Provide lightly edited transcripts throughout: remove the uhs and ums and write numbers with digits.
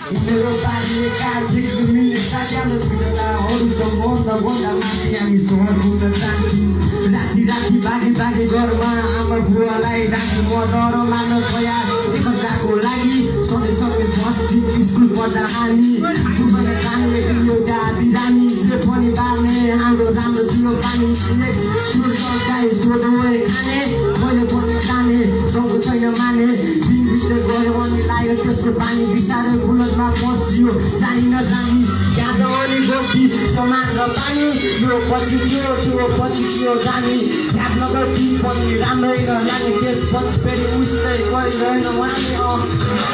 मेरो बारीले कार्तिक मिले साक्यालो विधताहरूसँग भन्दा माथि हामी सहर घुम्न जान्थ्यौँ राति राति भागी भागी घरमा आमा बुवालाई राखी मदर मान गया एकअर्काको लागि सधैँ सबै बस्ती स्कुल पढ्दा हामी दुबई जाने एउटा बिरामी जे पनि बाल्ने हाम्रो राम्रो थियो पानी गाई सोधो खाने मैले पनि जाने सँगो छैन माने दिनभित्र गयो अनि लाग्यो त्यसको पानी बिस्तारै बुलटमा पसियो जानी नजानी गाजा अनि गोटी समान र पानी यो पछि थियो त्यो पछि थियो जानी छ्याप नगर्ती पनि राम्रै नलाग्ने त्यसपछि फेरि उस्तै गरिरहेन उहाँले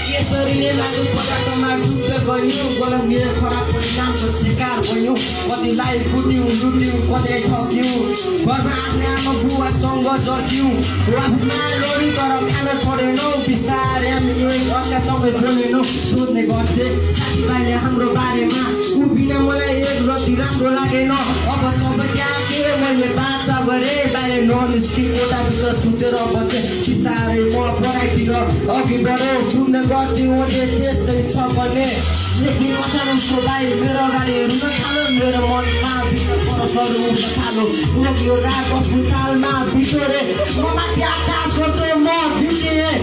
यसरी नै लागु पदार्थमा डुब्दै गयौँ गलत मेरो खराब परिणामको शिकार भयौँ कतिलाई कुट्यौँ लुट्यौँ कतै ठग्यौँ घरमा आफ्नै आमा बुवासँग जर्क्यौँ आफूमा लड्यौँ तर खान छोडेनौँ बिस्तारै हामी एक अर्कासँगै बोलेनौँ सोध्ने गर्थे साथीभाइले हाम्रो बारेमा उभिन मलाई एक रति राम्रो लागेन अब सबै त्यागे मैले बाचा गरेँ बाहिर ननिस्कि कोठाभित्र सुतेर बसेँ बिस्तारै म पढाइतिर अघि बढेँ सुन्ने गर्थ्यौँ त्यस्तै छ भने एक दिन अचानक भाइ मेरो अगाडि रुन थाल्यो मेरो मनमा भित्र परसहरू उठ्न थाल्यो यो रात अस्पतालमा बिचोरे म माथि आकाश गर्छु म बिर्सिएँ